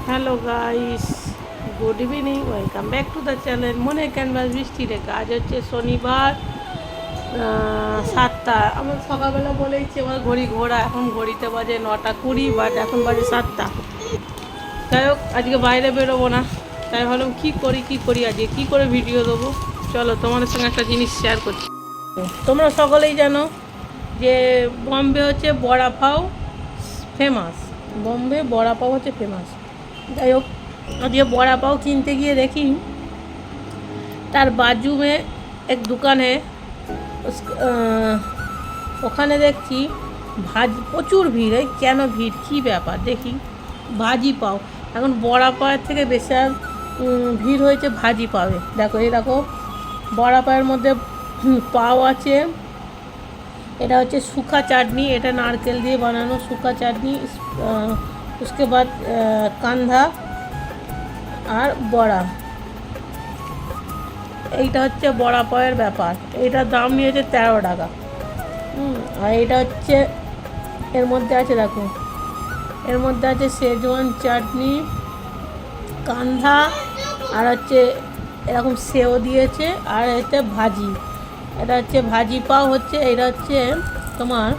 Hello guys, good evening, welcome back to the channel মনে canvas বৃষ্টি রেখা। আজ হচ্ছে শনিবার 7টা। আমার সকালবেলা বলেইছি আমার ঘড়ি ঘোরা, এখন ঘড়িতে বাজে 9:20, বাট এখন বাজে 7টা। যাই হোক, আজকে বাইরে বেরোবো না, তাই ভাবলাম কী করি আজকে কী করে ভিডিও দেবো। চলো তোমাদের সঙ্গে একটা জিনিস শেয়ার করছি। তোমরা সকলেই জানো যে বম্বে হচ্ছে বড়া পাও ফেমাস। বম্বে বড়া পাও হচ্ছে ফেমাস। যাই হোক, আজকে বড়া পাও কিনতে গিয়ে দেখি তার বাজুমে এক দোকানে ওখানে দেখছি প্রচুর ভিড়। এই কেন ভিড়, কী ব্যাপার দেখি। ভাজি পাও, এখন বড়া পাওয়ের থেকে বেশি আর ভিড় হয়েছে ভাজি পাওয়ে। দেখো এই দেখো, বড়া পাওয়ের মধ্যে পাও আছে। এটা হচ্ছে শুকা চাটনি, এটা নারকেল দিয়ে বানানো শুকা চাটনি। उसके बाद কান্ধা আর বড়া। এইটা হচ্ছে বড়া পাওয়ের ব্যাপার। এইটার দাম নিয়েছে 13 টাকা। আর এইটা হচ্ছে এর মধ্যে আছে, দেখো এর মধ্যে আছে শেজওয়ান চাটনি, কান্ধা, আর হচ্ছে এরকম সেও দিয়েছে, আর এতে ভাজি। এটা হচ্ছে ভাজি পাও হচ্ছে, এটা হচ্ছে তোমার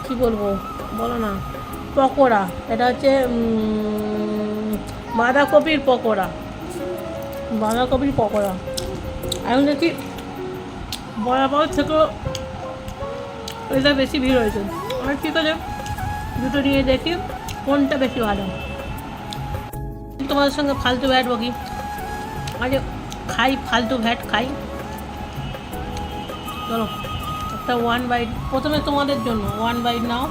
কি বলবো বলো না, পকোড়া। এটা হচ্ছে বাঁধাকপির পকোড়া, বাঁধাকপির পকোড়া। এখন দেখি বড়া পাওয়ার থেকেও এটা বেশি ভিড় হয়েছে। আর ঠিক আছে, দুটো নিয়ে দেখি কোনটা বেশি ভালো। তোমাদের সঙ্গে ফালতু ভ্যাট বকি, আরে খাই ফালতু ভ্যাট খাই। চলো একটা 1 বাইট, প্রথমে তোমাদের জন্য 1 বাইট নাও,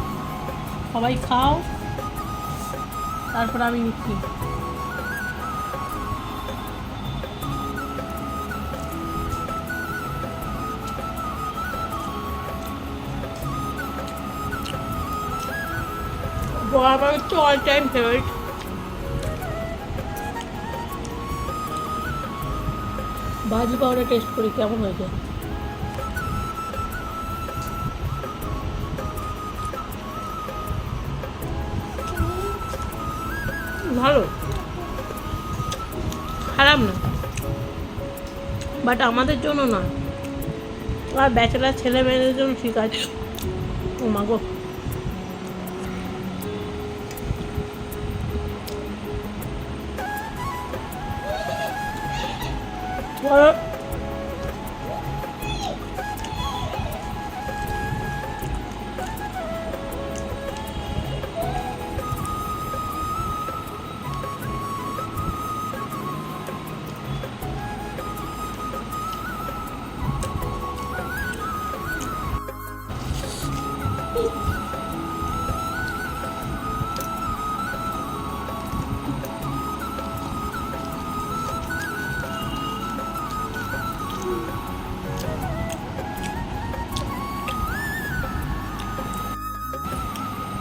সবাই খাও, তারপর আমি নিচ্ছি। বড়া পাও হচ্ছে অল টাইম ফেভারিট। ভাজি পাউডার টেস্ট করি কেমন হয়েছে। ভালো, খারাপ না, বাট আমাদের জন্য না, আর ব্যাচেলার ছেলে মেয়েদের জন্য ঠিক আছে। ও মা গো,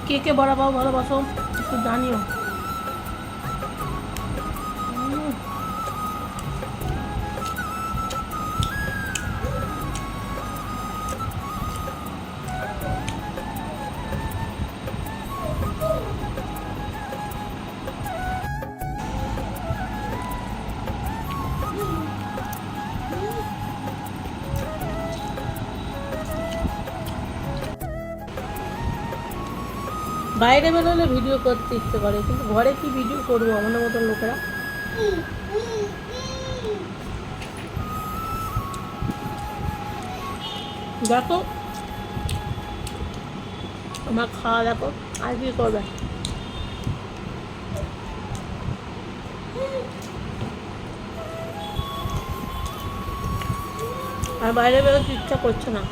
কে কে বড়া পাও ভালোবাসো একটু জানিও। বাইরে বেরোলে ভিডিও করতে ইচ্ছে করে, কিন্তু ঘরে কি ভিডিও করবো আমাদের মতন লোকেরা। দেখো আমার খাওয়া, দেখো আর কি করবে। আর বাইরে বেরোতে ইচ্ছা করছে না।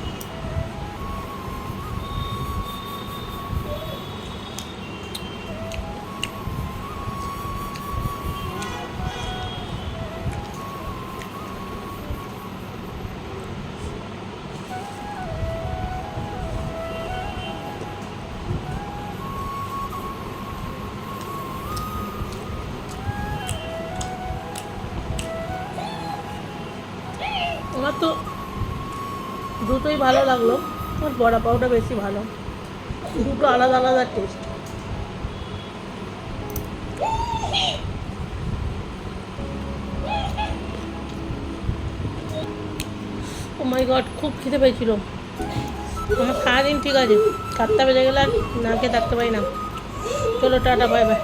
আমার তো দুটোই ভালো লাগলো, আমার বড়া পাওটা বেশি ভালো। দুটো আলাদা আলাদা টেস্ট। ও মাই গড, খুব খিদে পেয়েছিল আমার। সারাদিন ঠিক আছে, 7টা বেজে গেলে আর না খেয়ে থাকতে পারি না। চলো টাটা, বাই বাই।